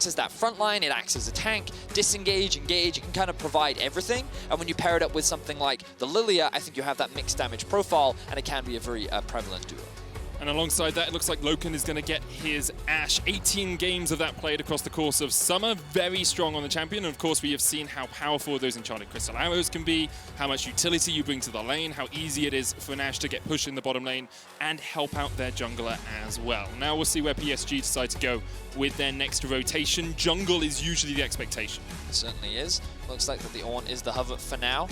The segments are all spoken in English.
As that front line, it acts as a tank, disengage, engage, it can kind of provide everything. And when you pair it up with something like the Lilia, I think you have that mixed damage profile, and it can be a very prevalent duo. And alongside that, it looks like Loken is going to get his Ashe. 18 games of that played across the course of summer. Very strong on the champion. And of course, we have seen how powerful those enchanted crystal arrows can be, how much utility you bring to the lane, how easy it is for an Ashe to get pushed in the bottom lane and help out their jungler as well. Now we'll see where PSG decide to go with their next rotation. Jungle is usually the expectation. It certainly is. Looks like that the Ornn is the hover for now.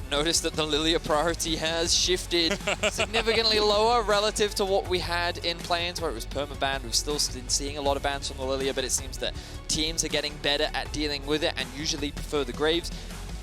Notice that the Lilia priority has shifted significantly lower relative to what we had in play-ins where it was perma-banned. We've still been seeing a lot of bans from the Lilia, but it seems that teams are getting better at dealing with it and usually prefer the Graves.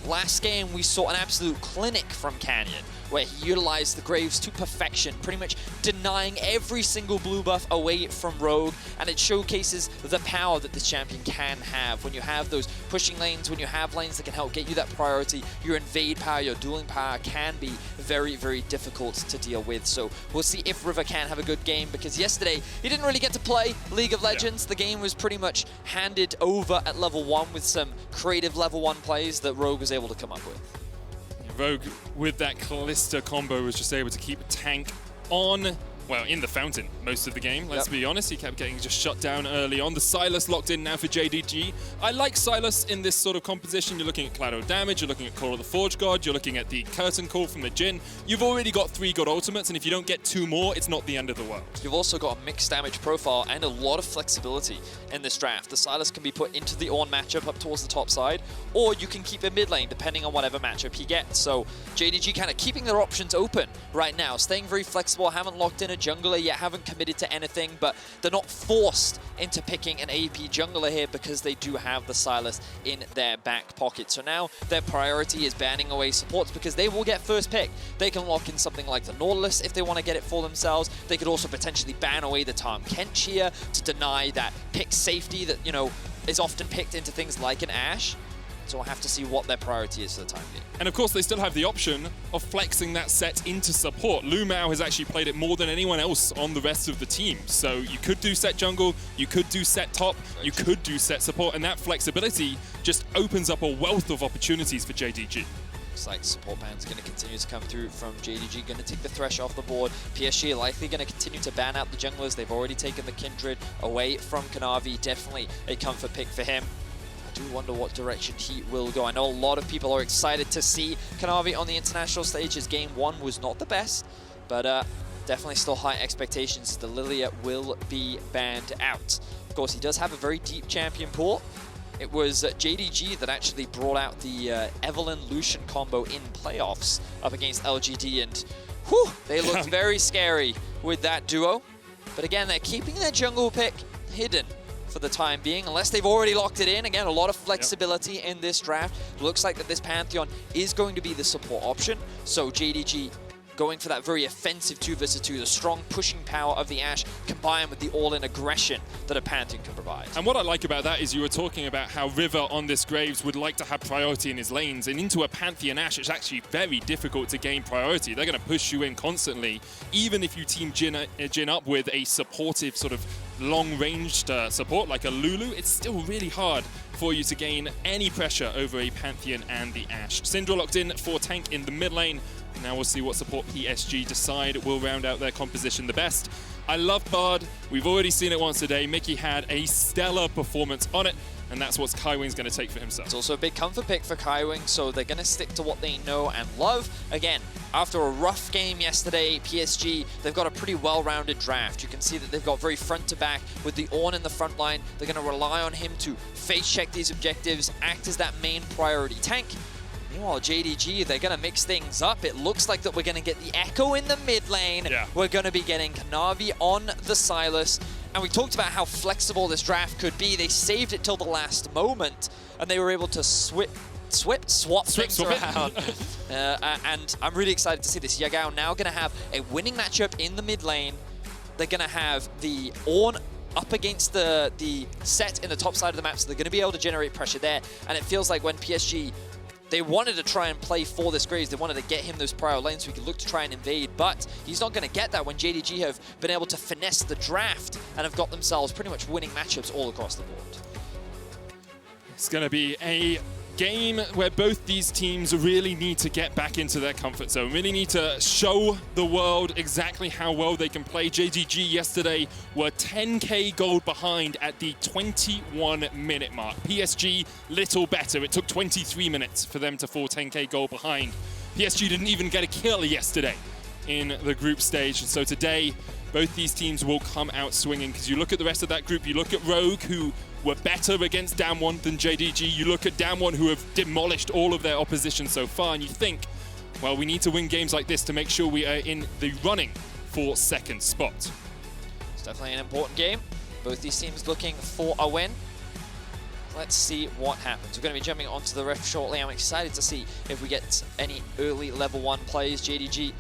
Last game, we saw an absolute clinic from Canyon, where he utilized the Graves to perfection, pretty much denying every single blue buff away from Rogue, and it showcases the power that this champion can have. When you have those pushing lanes, when you have lanes that can help get you that priority, your invade power, your dueling power can be very, very difficult to deal with. So we'll see if River can have a good game, because yesterday he didn't really get to play League of Legends. The game was pretty much handed over at level 1 with some creative level 1 plays that Rogue was able to come up with. Rogue, with that Callista combo, was just able to keep a tank on, well, in the fountain most of the game, let's be honest. He kept getting just shut down early on. The Sylas locked in now for JDG. I like Sylas in this sort of composition. You're looking at Cloud of Damage, you're looking at Call of the Forge God, you're looking at the Curtain Call from the Jhin. You've already got 3 good ultimates, and if you don't get 2 more, it's not the end of the world. You've also got a mixed damage profile and a lot of flexibility in this draft. The Sylas can be put into the Ornn matchup up towards the top side, or you can keep it mid lane depending on whatever matchup he gets. So JDG kind of keeping their options open right now, staying very flexible, haven't locked in a jungler yet, haven't committed to anything, but they're not forced into picking an AP jungler here because they do have the Sylas in their back pocket. So now their priority is banning away supports because they will get first pick. They can lock in something like the Nautilus if they want to get it for themselves. They could also potentially ban away the Tahm Kench here to deny that pick safety that, you know, is often picked into things like an Ashe. So we'll have to see what their priority is for the time being. And of course, they still have the option of flexing that Sett into support. LvMao has actually played it more than anyone else on the rest of the team. So you could do Sett jungle, you could do Sett top, you could do Sett support, and that flexibility just opens up a wealth of opportunities for JDG. Looks like support bans are going to continue to come through from JDG, going to take the Thresh off the board. PSG are likely going to continue to ban out the junglers. They've already taken the Kindred away from Kanavi. Definitely a comfort pick for him. I do wonder what direction he will go. I know a lot of people are excited to see Kanavi on the international stage. His game 1 was not the best, but definitely still high expectations. The Lilia will be banned out. Of course, he does have a very deep champion pool. It was JDG that actually brought out the Evelynn-Lucian combo in playoffs up against LGD, and whew, they looked very scary with that duo. But again, they're keeping their jungle pick hidden for the time being, unless they've already locked it in. Again, a lot of flexibility in this draft. Looks like that this Pantheon is going to be the support option. So JDG going for that very offensive 2 vs 2, the strong pushing power of the Ashe combined with the all-in aggression that a Pantheon can provide. And what I like about that is you were talking about how River on this Graves would like to have priority in his lanes, and into a Pantheon Ashe, it's actually very difficult to gain priority. They're going to push you in constantly, even if you team Jhin up with a supportive sort of long-ranged support like a Lulu. It's still really hard for you to gain any pressure over a Pantheon and the Ashe. Syndra locked in for tank in the mid lane. Now we'll see what support PSG decide will round out their composition the best. I love Bard. We've already seen it once today. Mickey had a stellar performance on it, and that's what Kaiwing's going to take for himself. It's also a big comfort pick for Kaiwing, so they're going to stick to what they know and love. Again, after a rough game yesterday, PSG, they've got a pretty well-rounded draft. You can see that they've got very front to back with the Ornn in the front line. They're going to rely on him to face check these objectives, act as that main priority tank. Meanwhile, JDG, they're going to mix things up. It looks like that we're going to get the Ekko in the mid lane. Yeah. We're going to be getting Kanavi on the Sylas. And we talked about how flexible this draft could be. They saved it till the last moment, and they were able to swap things around. And I'm really excited to see this. Yagao now going to have a winning matchup in the mid lane. They're going to have the Ornn up against the Sett in the top side of the map, so they're going to be able to generate pressure there. And it feels like when PSG, they wanted to try and play for this Graves. They wanted to get him those prior lanes so he could look to try and invade, but he's not going to get that when JDG have been able to finesse the draft and have got themselves pretty much winning matchups all across the board. It's going to be a game where both these teams really need to get back into their comfort zone, really need to show the world exactly how well they can play. JDG yesterday were 10k gold behind at the 21-minute mark. PSG, little better. It took 23 minutes for them to fall 10k gold behind. PSG didn't even get a kill yesterday in the group stage, and so today both these teams will come out swinging, because you look at the rest of that group, you look at Rogue, who were better against Damwon than JDG. You look at Damwon, who have demolished all of their opposition so far, and you think, well, we need to win games like this to make sure we are in the running for second spot. It's definitely an important game. Both these teams looking for a win. Let's see what happens. We're going to be jumping onto the Rift shortly. I'm excited to see if we get any early level 1 plays. JDG,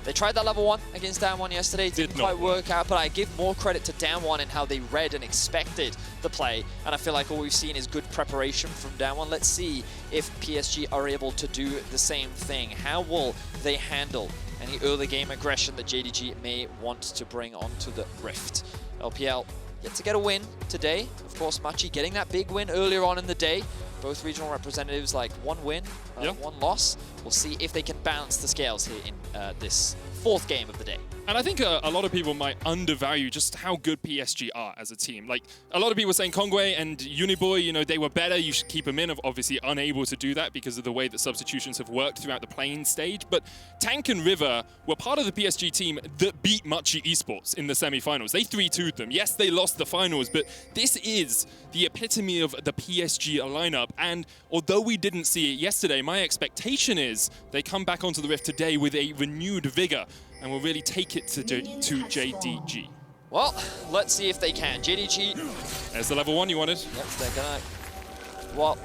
they tried that level 1 against Damwon yesterday. Didn't quite work out, but I give more credit to Damwon and how they read and expected the play. And I feel like all we've seen is good preparation from Damwon. Let's see if PSG are able to do the same thing. How will they handle any early game aggression that JDG may want to bring onto the Rift? LPL yet to get a win today. Of course, Machi getting that big win earlier on in the day. Both regional representatives like 1 win, 1 loss. We'll see if they can balance the scales here in this 4th game of the day. And I think a lot of people might undervalue just how good PSG are as a team. Like, a lot of people saying Kongwei and Uniboy, you know, they were better, you should keep them in. Obviously unable to do that because of the way that substitutions have worked throughout the playing stage. But Tank and River were part of the PSG team that beat Machi eSports in the semi-finals. They 3-2'd them. Yes, they lost the finals, but this is the epitome of the PSG lineup. And although we didn't see it yesterday, my expectation is they come back onto the Rift today with a renewed vigor and will really take it to JDG. Well, let's see if they can. JDG. There's the level 1 you wanted. Yep, they're gonna... Well,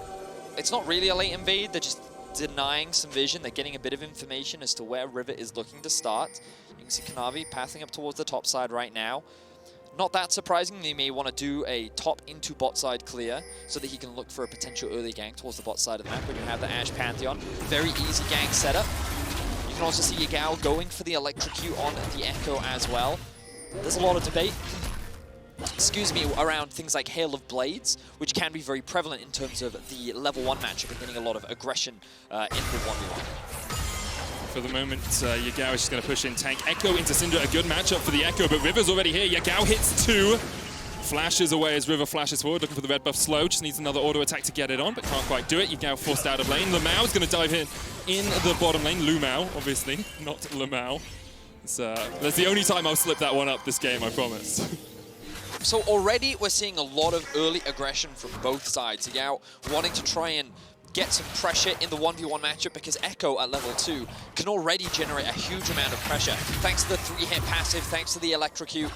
it's not really a late invade. They're just denying some vision. They're getting a bit of information as to where River is looking to start. You can see Kanavi pathing up towards the top side right now. Not that surprising. They may want to do a top into bot side clear so that he can look for a potential early gank towards the bot side of the map when you have the Ashe Pantheon. Very easy gank setup. You can also see Yagao going for the electrocute on the Ekko as well. There's a lot of debate, around things like Hail of Blades, which can be very prevalent in terms of the level 1 matchup and getting a lot of aggression in the 1v1. For the moment, Yagao is just going to push in tank. Ekko into Syndra, a good matchup for the Ekko, but River's already here. Yagao hits 2. Flashes away as River flashes forward, looking for the red buff slow. Just needs another auto attack to get it on, but can't quite do it. Yagao forced out of lane. LvMao is going to dive in the bottom lane. LvMao, obviously, not LvMao. That's the only time I'll slip that one up this game, I promise. So already we're seeing a lot of early aggression from both sides. Yagao wanting to try and get some pressure in the 1v1 matchup because Ekko at level 2 can already generate a huge amount of pressure. Thanks to the 3-hit passive, thanks to the electrocute,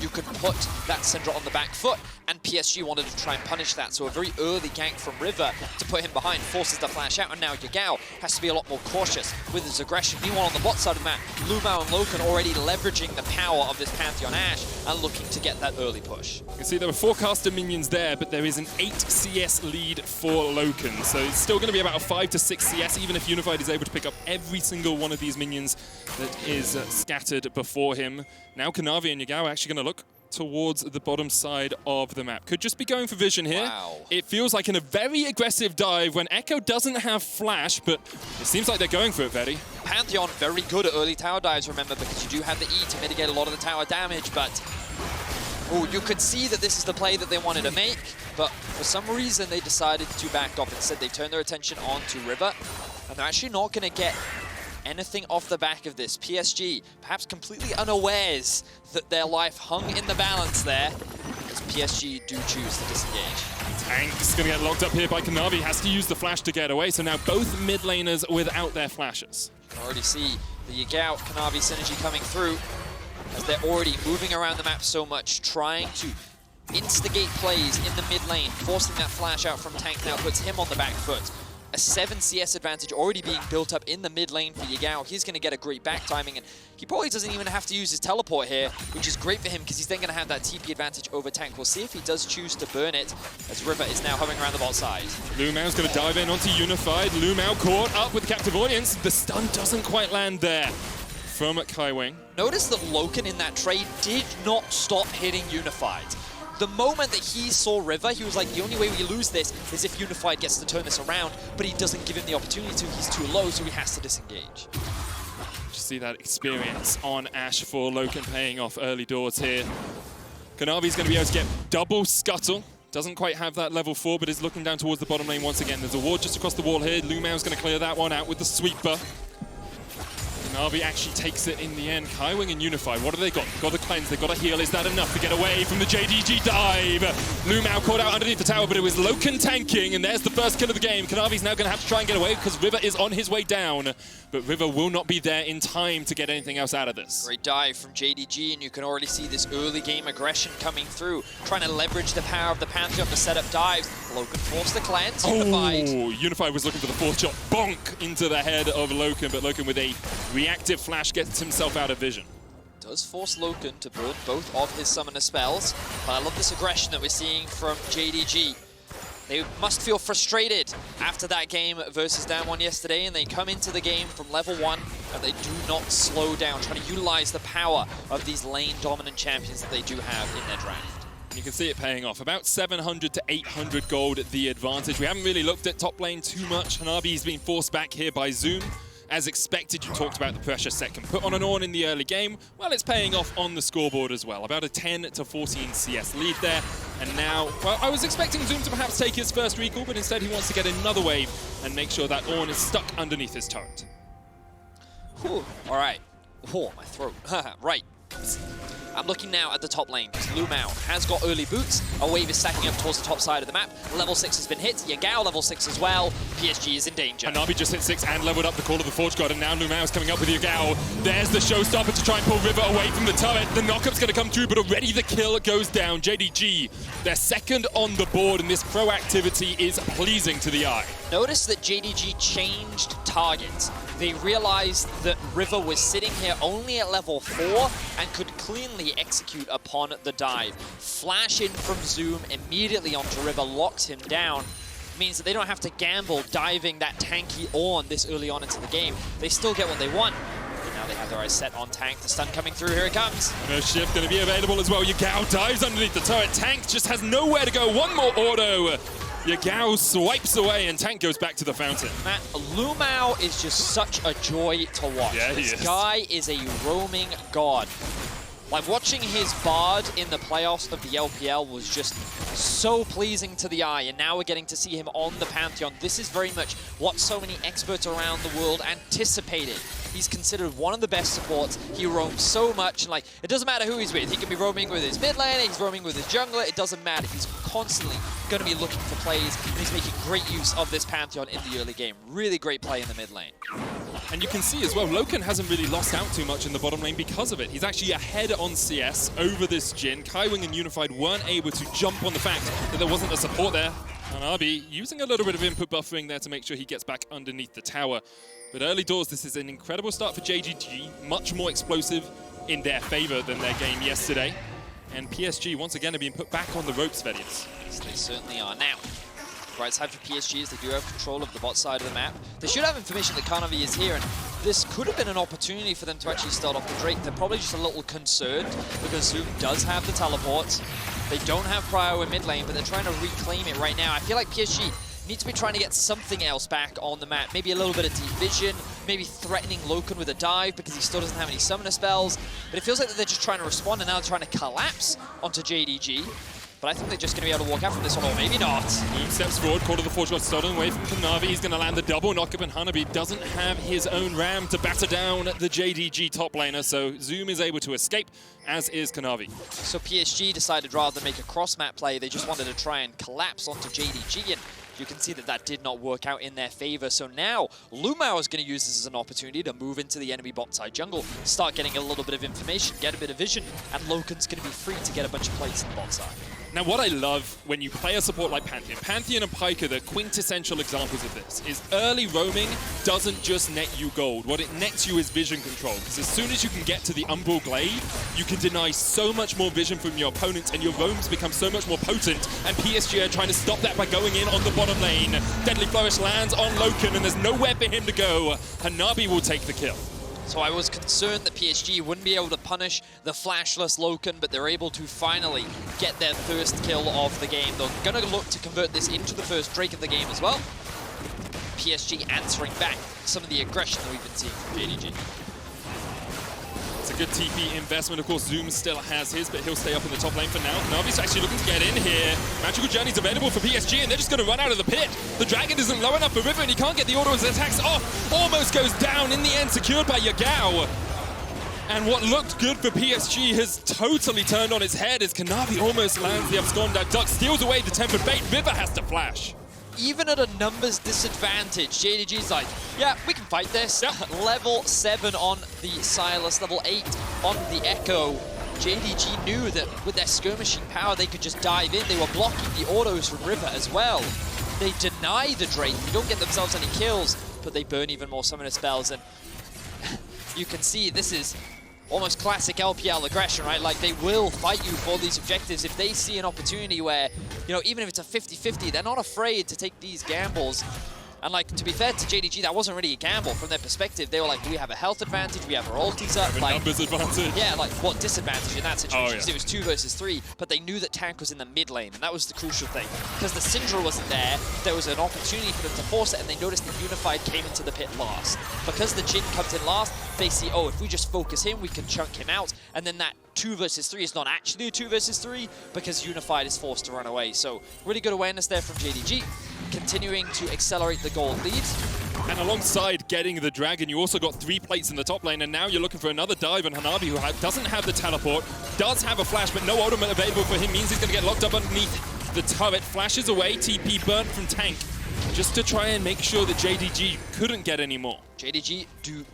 you can put that Syndra on the back foot, and PSG wanted to try and punish that, so a very early gank from River to put him behind, forces the flash out, and now Yagao has to be a lot more cautious with his aggression. Meanwhile, on the bot side of the map, LvMao and Loken already leveraging the power of this Pantheon Ashe and looking to get that early push. You can see there were 4 caster minions there, but there is an 8 CS lead for Loken, so it's still going to be about a 5 to 6 CS, even if Unified is able to pick up every single one of these minions that is scattered before him. Now Kanavi and Yagao are actually going to look towards the bottom side of the map. Could just be going for vision here. Wow. It feels like in a very aggressive dive when Ekko doesn't have flash, but it seems like they're going for it, Vedi. Pantheon very good at early tower dives, remember, because you do have the E to mitigate a lot of the tower damage, but you could see that this is the play that they wanted to make, but for some reason they decided to back off. Instead, they turned their attention on to River, and they're actually not going to get anything off the back of this. PSG, perhaps completely unawares that their life hung in the balance there, as PSG do choose to disengage. Tank's going to get locked up here by Kanavi, has to use the flash to get away, so now both mid laners without their flashes. You can already see the Yagao Kanavi synergy coming through, as they're already moving around the map so much, trying to instigate plays in the mid lane. Forcing that flash out from Tank now puts him on the back foot. A 7 CS advantage already being built up in the mid lane for Yagao. He's going to get a great back timing, and he probably doesn't even have to use his teleport here, which is great for him because he's then going to have that TP advantage over Tank. We'll see if he does choose to burn it, as River is now hovering around the bot side. LvMao's going to dive in onto Unified. LvMao caught up with Captive Audience. The stun doesn't quite land there from Kaiwing. Notice that Loken in that trade did not stop hitting Unified. The moment that he saw River, he was like, the only way we lose this is if Unified gets to turn this around, but he doesn't give him the opportunity to. He's too low, so he has to disengage. Just see that experience on Ashe for Loken paying off early doors here. Kanavi's going to be able to get double scuttle. Doesn't quite have that level 4, but is looking down towards the bottom lane once again. There's a ward just across the wall here. LvMao's going to clear that one out with the sweeper. Kanavi actually takes it in the end. Kaiwing and Unified, what have they got? They've got to cleanse, they've got to heal. Is that enough to get away from the JDG dive? LvMao caught out underneath the tower, but it was Loken tanking, and there's the first kill of the game. Kanavi's now going to have to try and get away because River is on his way down, but River will not be there in time to get anything else out of this. Great dive from JDG, and you can already see this early game aggression coming through, trying to leverage the power of the Pantheon to set up dives. Loken forced the cleanse. Unified. Oh, Unified was looking for the fourth shot. Bonk into the head of Loken, but Loken with a reactive flash gets himself out of vision. Does force Loken to burn both of his summoner spells, but I love this aggression that we're seeing from JDG. They must feel frustrated after that game versus Down 1 yesterday, and they come into the game from level 1 and they do not slow down, trying to utilize the power of these lane dominant champions that they do have in their draft. You can see it paying off. About 700 to 800 gold at the advantage. We haven't really looked at top lane too much. Hanabi's been forced back here by Zoom. As expected, you talked about the pressure Sett can put on an Ornn in the early game. Well, it's paying off on the scoreboard as well. About a 10 to 14 CS lead there. And now, well, I was expecting Zoom to perhaps take his first recall, but instead he wants to get another wave and make sure that Ornn is stuck underneath his turret. Whew. All right. Oh, my throat. Right. I'm looking now at the top lane because LvMao has got early boots. A wave is stacking up towards the top side of the map. Level 6 has been hit. Yagao level 6 as well. PSG is in danger. Hanabi just hit 6 and leveled up the Call of the Forge God, and now LvMao is coming up with Yagao. There's the showstopper to try and pull River away from the turret. The knockup's going to come through, but already the kill goes down. JDG, they're second on the board, and this proactivity is pleasing to the eye. Notice that JDG changed targets. They realized that River was sitting here only at level 4 and could cleanly execute upon the dive. Flash in from Zoom immediately onto River, locks him down. Means that they don't have to gamble diving that tanky Ornn this early on into the game. They still get what they want. And now they have their eyes set on Tank. The stun coming through, here it comes. And a shift going to be available as well. Yagao dives underneath the turret. Tank just has nowhere to go. One more auto. Yagao swipes away and Tank goes back to the fountain. Matt, LvMao is just such a joy to watch. Yeah, this guy is a roaming god. Like, watching his Bard in the playoffs of the LPL was just so pleasing to the eye, and now we're getting to see him on the Pantheon. This is very much what so many experts around the world anticipated. He's considered one of the best supports. He roams so much, and like, it doesn't matter who he's with. He can be roaming with his mid laner, he's roaming with his jungler, it doesn't matter. He's constantly going to be looking for plays, and he's making great use of this Pantheon in the early game. Really great play in the mid lane. And you can see as well, Loken hasn't really lost out too much in the bottom lane because of it. He's actually ahead on CS over this Jhin. Kaiwing and Unified weren't able to jump on the fact that there wasn't a support there. Hanabi using a little bit of input buffering there to make sure he gets back underneath the tower. But early doors, this is an incredible start for JDG, much more explosive in their favor than their game yesterday. And PSG once again are being put back on the ropes, Vedius. Yes, they certainly are. Now, right side for PSG is they do have control of the bot side of the map. They should have information that Kanavi is here, and this could have been an opportunity for them to actually start off the Drake. They're probably just a little concerned because Zoom does have the teleports. They don't have Prio in mid lane, but they're trying to reclaim it right now. I feel like PSG need to be trying to get something else back on the map. Maybe a little bit of deep vision, maybe threatening Loken with a dive because he still doesn't have any summoner spells. But it feels like that they're just trying to respond, and now they're trying to collapse onto JDG. But I think they're just going to be able to walk out from this one, or maybe not. Zoom steps forward, Call of the Forge got stolen away from Kanavi. He's going to land the double knock-up, and Hanabi doesn't have his own ram to batter down the JDG top laner, so Zoom is able to escape, as is Kanavi. So PSG decided rather than make a cross-map play, they just wanted to try and collapse onto JDG, and you can see that that did not work out in their favor. So now LvMao is going to use this as an opportunity to move into the enemy bot side jungle, start getting a little bit of information, get a bit of vision, and Loken's going to be free to get a bunch of plays in the bot side. Now, what I love when you play a support like Pantheon and Pike are the quintessential examples of this, is early roaming doesn't just net you gold. What it nets you is vision control, because as soon as you can get to the Umbral Glade, you can deny so much more vision from your opponents, and your roams become so much more potent, and PSG are trying to stop that by going in on the bottom lane. Deadly Flourish lands on Loken, and there's nowhere for him to go. Hanabi will take the kill. So I was concerned that PSG wouldn't be able to punish the flashless Loken, but they're able to finally get their first kill of the game. They're going to look to convert this into the first Drake of the game as well. PSG answering back some of the aggression that we've been seeing from JDG. It's a good TP investment. Of course, Zoom still has his, but he'll stay up in the top lane for now. Kanavi's actually looking to get in here. Magical Journey's available for PSG, and they're just going to run out of the pit. The Dragon isn't low enough for River, and he can't get the auto as attacks off. Almost goes down in the end, secured by Yagao. And what looked good for PSG has totally turned on its head as Kanavi almost lands the abscond. Duck steals away the tempered bait. River has to flash. Even at a numbers disadvantage, JDG's like, yeah, we can fight this. Yep. Level 7 on the Sylas, level 8 on the Ekko. JDG knew that with their skirmishing power, they could just dive in. They were blocking the autos from River as well. They deny the Drake. They don't get themselves any kills, but they burn even more summoner spells. And you can see this is almost classic LPL aggression, right? Like, they will fight you for these objectives. If they see an opportunity where, you know, even if it's a 50-50, they're not afraid to take these gambles. And, like, to be fair to JDG, that wasn't really a gamble from their perspective. They were like, we have a health advantage, we have our ultis up. Like, numbers advantage. Yeah, like, what disadvantage in that situation? Oh, yeah. It was 2 versus 3, but they knew that tank was in the mid lane, and that was the crucial thing. Because the Syndra wasn't there, there was an opportunity for them to force it, and they noticed the Unified came into the pit last. Because the Jhin comes in last, they see, oh, if we just focus him, we can chunk him out, and then that 2 versus 3 is not actually a 2 versus 3 because Unified is forced to run away. So really good awareness there from JDG, continuing to accelerate the gold lead. And alongside getting the Dragon, you also got 3 plates in the top lane, and now you're looking for another dive on Hanabi, who doesn't have the teleport, does have a flash, but no ultimate available for him, means he's going to get locked up underneath the turret. Flashes away, TP burnt from tank, just to try and make sure that JDG couldn't get any more. JDG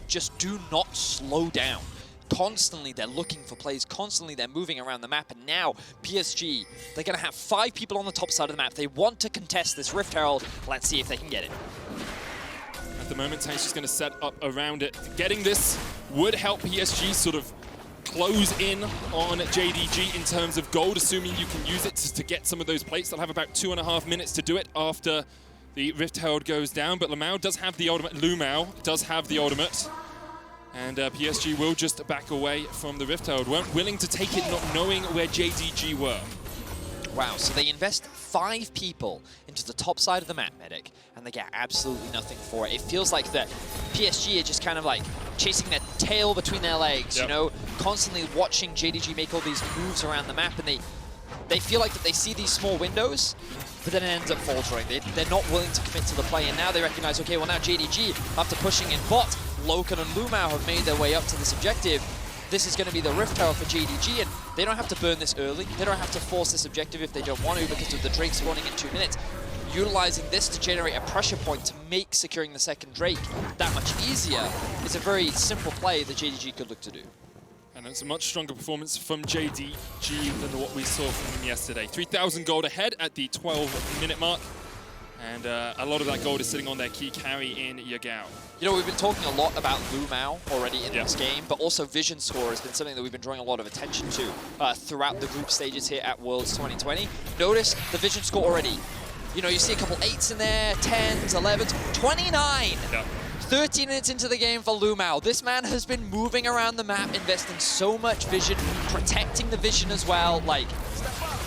just do not slow down. Constantly they're looking for plays, constantly they're moving around the map, and now PSG, they're going to have 5 people on the top side of the map. They want to contest this Rift Herald. Let's see if they can get it. At the moment, Tank's just going to set up around it. Getting this would help PSG sort of close in on JDG in terms of gold, assuming you can use it to get some of those plates. They'll have about 2.5 minutes to do it after the Rift Herald goes down, but LvMao does have the ultimate. LvMao does have the ultimate. And PSG will just back away from the Rift Herald. Weren't willing to take it, not knowing where JDG were. Wow, so they invest 5 people into the top side of the map, Medic, and they get absolutely nothing for it. It feels like that PSG are just kind of like chasing their tail between their legs, you know, constantly watching JDG make all these moves around the map, and they feel like that they see these small windows, but then it ends up faltering. They're not willing to commit to the play, and now they recognize, okay, well now JDG, after pushing in bot, Loken and LvMao have made their way up to this objective. This is going to be the Rift Herald for JDG, and they don't have to burn this early. They don't have to force this objective if they don't want to because of the Drake spawning in 2 minutes. Utilizing this to generate a pressure point to make securing the second Drake that much easier is a very simple play that JDG could look to do. And it's a much stronger performance from JDG than what we saw from him yesterday. 3,000 gold ahead at the 12-minute mark. And a lot of that gold is sitting on their key carry in Yagao. You know, we've been talking a lot about LvMao already in this game, but also Vision Score has been something that we've been drawing a lot of attention to throughout the group stages here at Worlds 2020. Notice the Vision Score already. You know, you see a couple 8s in there, 10s, 11s, 29! Yep. 30 minutes into the game for LvMao. This man has been moving around the map, investing so much vision, protecting the vision as well. Like,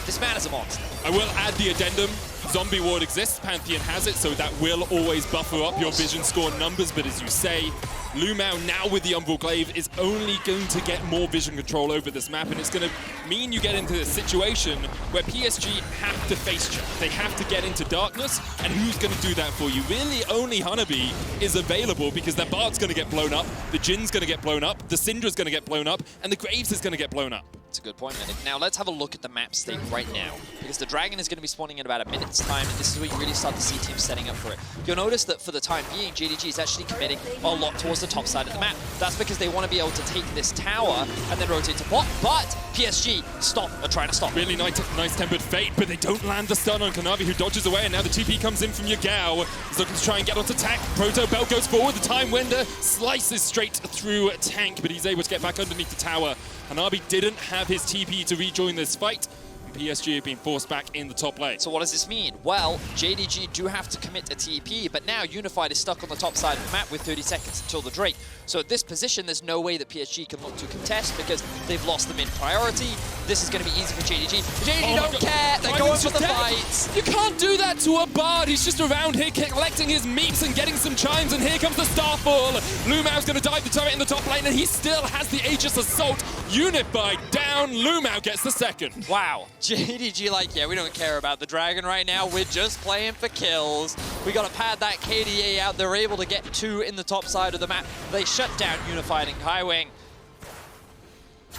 this man is a monster. I will add the addendum. Zombie Ward exists, Pantheon has it, so that will always buffer up your vision score numbers, but as you say, LvMao now with the Umbral Glaive is only going to get more vision control over this map, and it's going to mean you get into a situation where PSG have to face check. They have to get into darkness, and who's going to do that for you? Really, only Hanabi is available because their Bard's going to get blown up, the Jhin's going to get blown up, the Syndra's going to get blown up, and the Graves is going to get blown up. That's a good point, Medic. Now let's have a look at the map state right now, because the Dragon is going to be spawning in about a minute's time, and this is where you really start to see teams setting up for it. You'll notice that for the time being, JDG is actually committing a lot towards the top side of the map. That's because they want to be able to take this tower and then rotate to bot, but PSG are trying to stop. Really nice tempered fate, but they don't land the stun on Kanavi, who dodges away, and now the TP comes in from Yagao. He's looking to try and get onto Tank. Proto Bell goes forward, the Time Winder slices straight through Tank, but he's able to get back underneath the tower. Hanabi didn't have his TP to rejoin this fight. PSG have been forced back in the top lane. So what does this mean? Well, JDG do have to commit a TP, but now Unified is stuck on the top side of the map with 30 seconds until the Drake. So at this position, there's no way that PSG can look to contest because they've lost the mid priority. This is going to be easy for JDG. JDG don't care. They're going for the fights. You can't do that to a Bard. He's just around here collecting his meats and getting some chimes, and here comes the Starfall. LvMao's going to dive the turret in the top lane, and he still has the Aegis Assault. Unified down. LvMao gets the second. Wow. JDG like, yeah, we don't care about the Dragon right now. We're just playing for kills. We got to pad that KDA out. They're able to get 2 in the top side of the map. They shut down Unified and Kaiwing.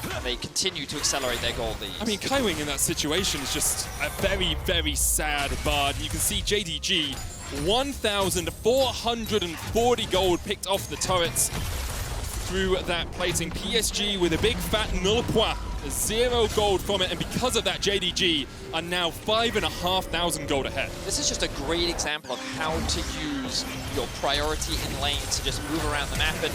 And they continue to accelerate their gold lead. I mean, Kaiwing in that situation is just a very, very sad Bard. You can see JDG, 1,440 gold picked off the turrets through that plating. PSG with a big fat null point, 0 gold from it, and because of that, JDG are now 5,500 gold ahead. This is just a great example of how to use your priority in lane to just move around the map. And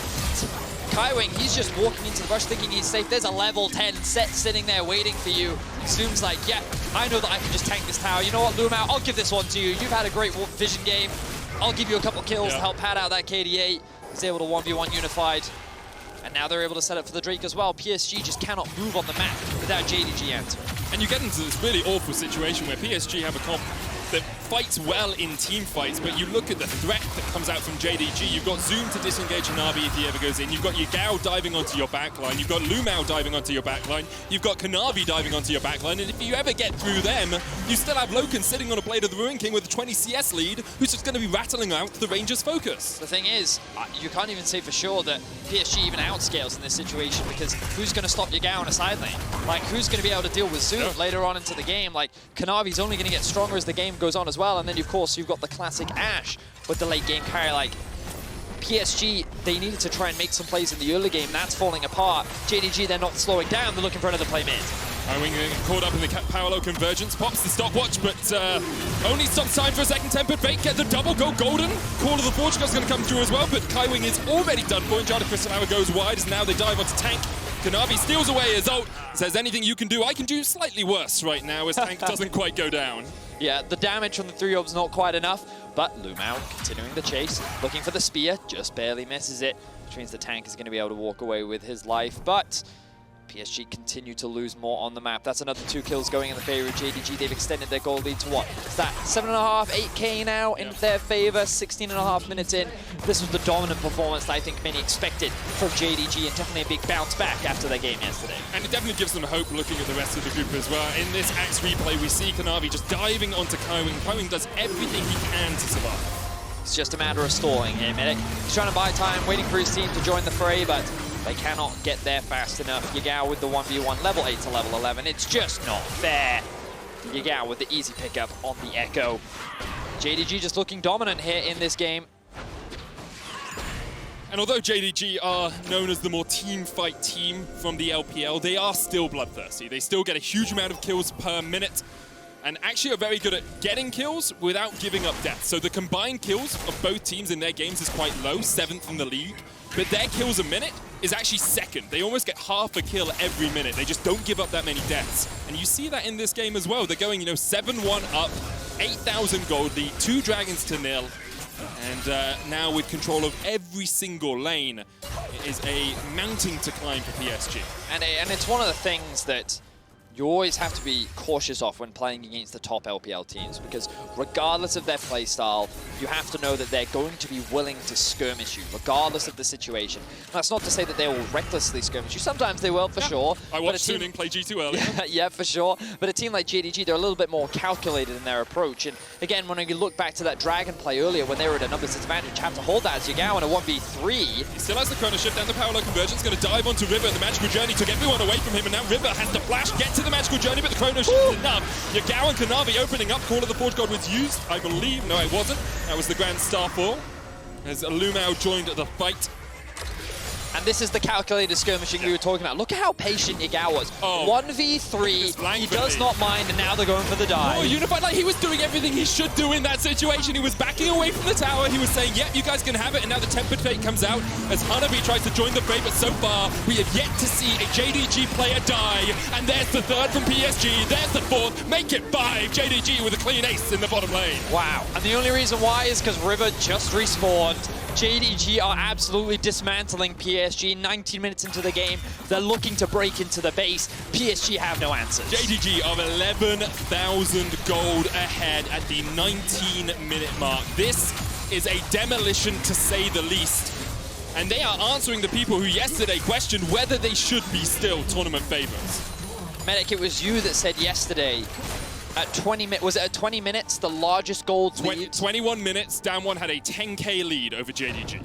Kaiwing, he's just walking into the rush thinking he's safe. There's a level 10 Sett sitting there waiting for you. Zoom's like, yeah, I know that I can just tank this tower. You know what, LvMao, I'll give this one to you. You've had a great vision game. I'll give you a couple kills to help pad out that KDA. He's able to 1v1 Unified. And now they're able to set up for the Drake as well. PSG just cannot move on the map without JDG answering. And you get into this really awful situation where PSG have a comp that fights well in team fights, but you look at the threat that comes out from JDG. You've got Zoom to disengage Hanabi if he ever goes in. You've got Yagao diving onto your backline. You've got LvMao diving onto your backline. You've got Kanavi diving onto your backline. And if you ever get through them, you still have Loken sitting on a Blade of the Ruin King with a 20 CS lead, who's just going to be rattling out the Rangers' focus. The thing is, you can't even say for sure that PSG even outscales in this situation, because who's going to stop Yagao in a side lane? Like, who's going to be able to deal with Zoom later on into the game? Like, Kanavi's only going to get stronger as the game goes on as well. And then, of course, you've got the classic Ashe with the late game carry. Like, PSG, they needed to try and make some plays in the early game. That's falling apart. JDG, they're not slowing down. They're looking for another play mid. Kaiwing caught up in the parallel convergence, pops the stopwatch, but only stops time for a second. Tempered Fate, get the double, go golden. Call of the Portugal's going to come through as well, but Kaiwing is already done for, and Jada Crystal Hour goes wide as now they dive onto Tank. Kanavi steals away his ult, says anything you can do, I can do slightly worse right now as Tank doesn't quite go down. Yeah, the damage from the 3 orbs not quite enough, but LvMao continuing the chase, looking for the spear, just barely misses it, which means the Tank is going to be able to walk away with his life, but PSG continue to lose more on the map. That's another 2 kills going in the favor of JDG. They've extended their goal lead to what? Is that 7.5, 8K now in their favor, 16.5 minutes in. This was the dominant performance that I think many expected from JDG, and definitely a big bounce back after their game yesterday. And it definitely gives them hope looking at the rest of the group as well. In this Axe replay, we see Kanavi just diving onto Kaiwing. Kaiwing does everything he can to survive. It's just a matter of stalling here, Medic. He's trying to buy time, waiting for his team to join the fray, but they cannot get there fast enough. Yagao with the 1v1, level 8 to level 11. It's just not fair. Yagao with the easy pickup on the Ekko. JDG just looking dominant here in this game. And although JDG are known as the more team fight team from the LPL, they are still bloodthirsty. They still get a huge amount of kills per minute, and actually are very good at getting kills without giving up death. So the combined kills of both teams in their games is quite low, 7th in the league. But their kills a minute is actually 2nd. They almost get half a kill every minute. They just don't give up that many deaths. And you see that in this game as well. They're going, 7-1 up, 8,000 gold lead, 2 dragons to 0. And now with control of every single lane, it is a mountain to climb for PSG. And it's one of the things that you always have to be cautious of when playing against the top LPL teams, because regardless of their playstyle, you have to know that they're going to be willing to skirmish you, regardless of the situation. That's not to say that they will recklessly skirmish you. Sometimes they will, for sure. I watched Tuning play G2 earlier. Yeah, for sure. But a team like JDG, they're a little bit more calculated in their approach. And again, when you look back to that Dragon play earlier, when they were at a numbers advantage, have to hold that as Yagao in a 1v3. He still has the Chrono Shift and the Parallel Convergence, going to dive onto River. The Magical Journey took everyone away from him, and now River has to flash, get to the Magical Journey, but the Chrono Shift is enough. Yagao and Kanavi opening up. Call of the Forge God was used, I believe. No, it wasn't. That was the Grand Starfall, as LvMao joined the fight. And this is the calculated skirmishing we were talking about. Look at how patient Yagao was. 1v3, he does not mind, and now they're going for the dive. Oh, Unified, like, he was doing everything he should do in that situation. He was backing away from the tower. He was saying, yep, you guys can have it. And now the tempered fate comes out as Hanabi tries to join the fray. But so far, we have yet to see a JDG player die. And there's the third from PSG. There's the fourth. Make it 5. JDG with a clean ace in the bottom lane. Wow. And the only reason why is because River just respawned. JDG are absolutely dismantling PSG. 19 minutes into the game, they're looking to break into the base. PSG have no answers. JDG of 11,000 gold ahead at the 19-minute mark. This is a demolition to say the least. And they are answering the people who yesterday questioned whether they should be still tournament favorites. Medic, it was you that said yesterday at 20 minutes, was it at 20 minutes, the largest gold lead? 21 minutes, Down One had a 10k lead over JDG.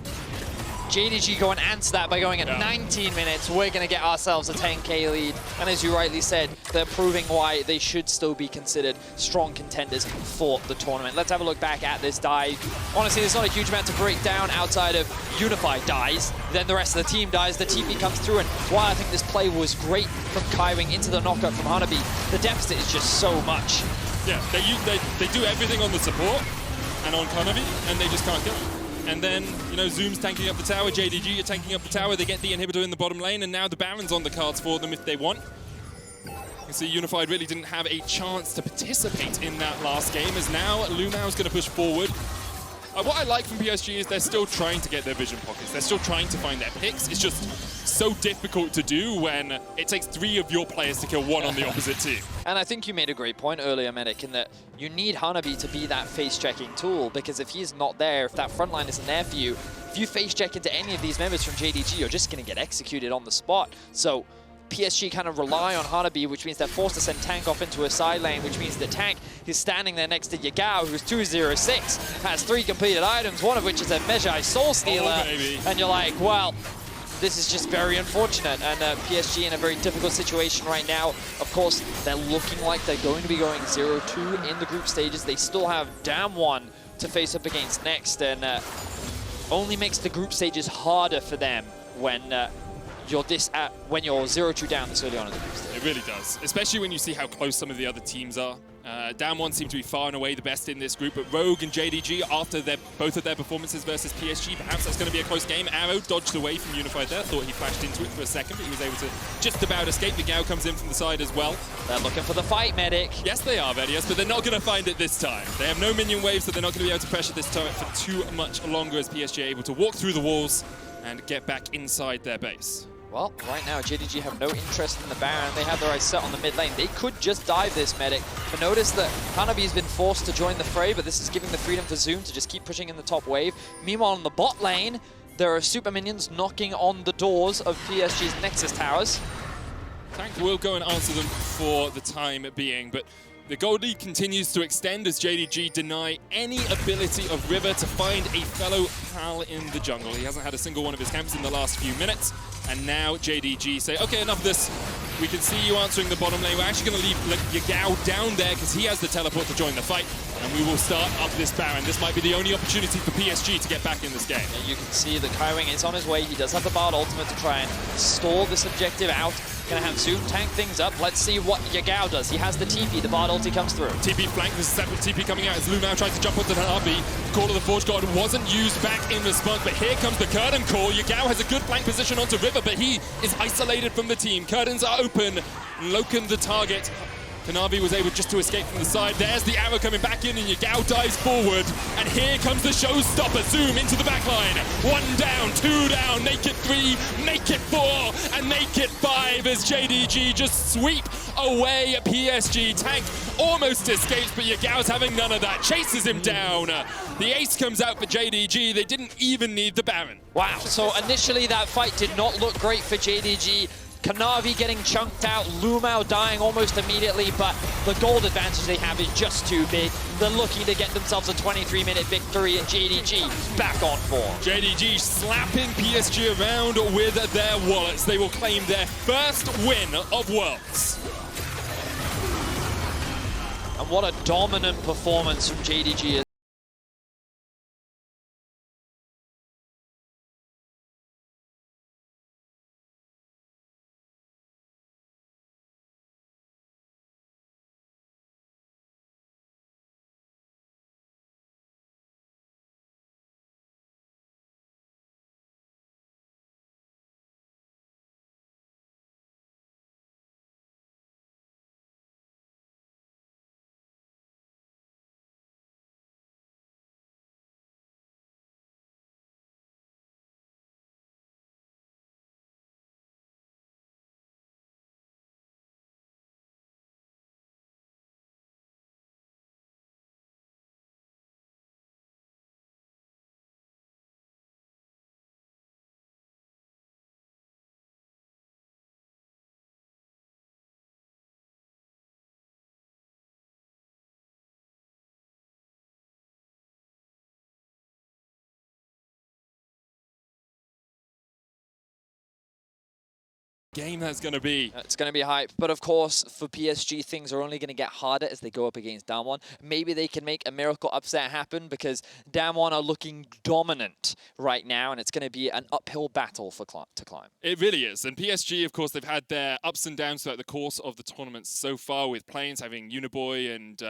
JDG go and answer that by going at 19 minutes, we're going to get ourselves a 10k lead. And as you rightly said, they're proving why they should still be considered strong contenders for the tournament. Let's have a look back at this dive. Honestly, there's not a huge amount to break down outside of Unified dies, then the rest of the team dies, the TP comes through, and while I think this play was great from Kaiwing into the knockup from Hanabi, the deficit is just so much. Yeah, they do everything on the support and on Kanavi, and they just can't kill him. And then, you know, Zoom's tanking up the tower, JDG are tanking up the tower, they get the inhibitor in the bottom lane, and now the Baron's on the cards for them if they want. You can see Unified really didn't have a chance to participate in that last game, as now LvMao's going to push forward. What I like from PSG is they're still trying to get their vision pockets. They're still trying to find their picks. It's just so difficult to do when it takes 3 of your players to kill 1 on the opposite team. And I think you made a great point earlier, Medic, in that you need Hanabi to be that face-checking tool, because if he's not there, if that front line isn't there for you, if you face-check into any of these members from JDG, you're just going to get executed on the spot. So PSG kind of rely on Hanabi, which means they're forced to send Tank off into a side lane, which means the Tank is standing there next to Yagao, who's 206, has 3 completed items, one of which is a Mejai Soul Stealer. And you're like, well, this is just very unfortunate, and PSG in a very difficult situation right now. Of course, they're looking like they're going to be going 0-2 in the group stages. They still have Damn One to face up against next, and only makes the group stages harder for them when you're 0-2 down this early on in the group stage. It really does, especially when you see how close some of the other teams are. Down One seem to be far and away the best in this group, but Rogue and JDG, after both of their performances versus PSG, perhaps that's going to be a close game. Arrow dodged away from Unified there, thought he flashed into it for a second, but he was able to just about escape. Yagao comes in from the side as well. They're looking for the fight, Medic. Yes, they are, Vedius, but they're not going to find it this time. They have no minion waves, so they're not going to be able to pressure this turret for too much longer, as PSG are able to walk through the walls and get back inside their base. Well, right now, JDG have no interest in the Baron. They have their eyes set on the mid lane. They could just dive this, Medic. But notice that Hanabi's been forced to join the fray, but this is giving the freedom for Zoom to just keep pushing in the top wave. Meanwhile, on the bot lane, there are super minions knocking on the doors of PSG's Nexus towers. Tank will go and answer them for the time being, but the gold lead continues to extend as JDG deny any ability of River to find a fellow pal in the jungle. He hasn't had a single one of his camps in the last few minutes, and now JDG say, okay, enough of this. We can see you answering the bottom lane. We're actually going to leave Yagao down there because he has the teleport to join the fight, and we will start up this Baron. This might be the only opportunity for PSG to get back in this game. And you can see that Kaiwing is on his way. He does have the Bard ultimate to try and stall this objective out. Gonna have Zoom tank things up. Let's see what Yagao does. He has the TP. The Bard ulti comes through. TP flank. There's a separate TP coming out as LvMao tries to jump onto the Hanabi. Call of the Forge God wasn't used back in response, but here comes the curtain call. Yagao has a good flank position onto River, but he is isolated from the team. Curtains are open. Loken the target. Kanavi was able just to escape from the side. There's the arrow coming back in, and Yagao dives forward. And here comes the showstopper. Zoom into the back line. 1 down, 2 down, make it 3, make it 4, and make it 5 as JDG just sweep away at PSG. Tank almost escapes, but Yagao's having none of that. Chases him down. The ace comes out for JDG. They didn't even need the Baron. Wow. So initially that fight did not look great for JDG. Kanavi getting chunked out, LvMao dying almost immediately, but the gold advantage they have is just too big. They're looking to get themselves a 23-minute victory, and JDG back on form. JDG slapping PSG around with their wallets. They will claim their first win of Worlds. And what a dominant performance from JDG. game that's going to be. It's going to be hype. But of course, for PSG, things are only going to get harder as they go up against Damwon. Maybe they can make a miracle upset happen because Damwon are looking dominant right now, and it's going to be an uphill battle to climb. It really is. And PSG, of course, they've had their ups and downs throughout the course of the tournament so far, with Plains having Uniboy and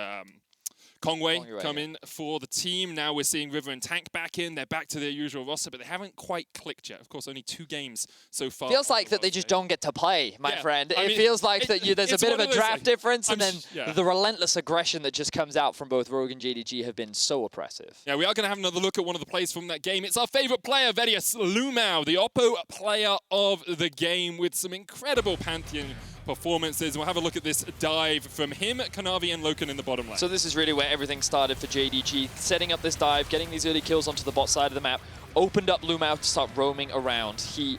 Kongwei come in for the team. Now we're seeing River and Tank back in. They're back to their usual roster, but they haven't quite clicked yet. Of course, only 2 games so far. Feels like that they just don't get to play, my friend. It feels like that there's a bit of a draft difference, and then the relentless aggression that just comes out from both Rogue and JDG have been so oppressive. Yeah, we are going to have another look at one of the plays from that game. It's our favorite player, Vedius, LvMao, the Oppo player of the game, with some incredible Pantheon performances. We'll have a look at this dive from him, Kanavi, and Loken in the bottom lane. So this is really where everything started for JDG. Setting up this dive, getting these early kills onto the bot side of the map, opened up LvMao to start roaming around. He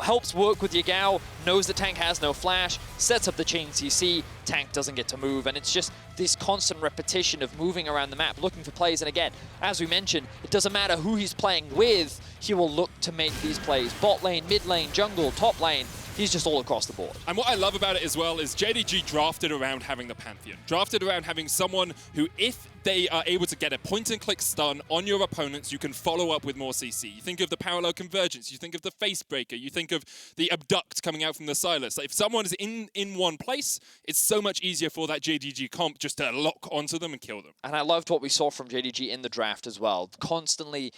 helps work with Yagao, knows that Tank has no flash, sets up the chain CC, Tank doesn't get to move, and it's just this constant repetition of moving around the map, looking for plays. And again, as we mentioned, it doesn't matter who he's playing with, he will look to make these plays. Bot lane, mid lane, jungle, top lane, he's just all across the board. And what I love about it as well is JDG drafted around having the Pantheon. Drafted around having someone who, if they are able to get a point-and-click stun on your opponents, you can follow up with more CC. You think of the parallel convergence, you think of the face breaker, you think of the abduct coming out from the Sylas. Like, if someone is in one place, it's so much easier for that JDG comp just to lock onto them and kill them. And I loved what we saw from JDG in the draft as well. Constantly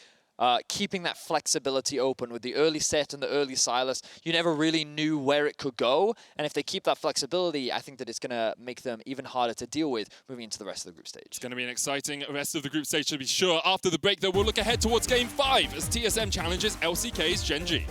keeping that flexibility open with the early Sett and the early Sylas. You never really knew where it could go, and if they keep that flexibility, I think that it's going to make them even harder to deal with moving into the rest of the group stage. It's going to be an exciting rest of the group stage, to be sure. After the break, though, we'll look ahead towards Game 5 as TSM challenges LCK's Gen G.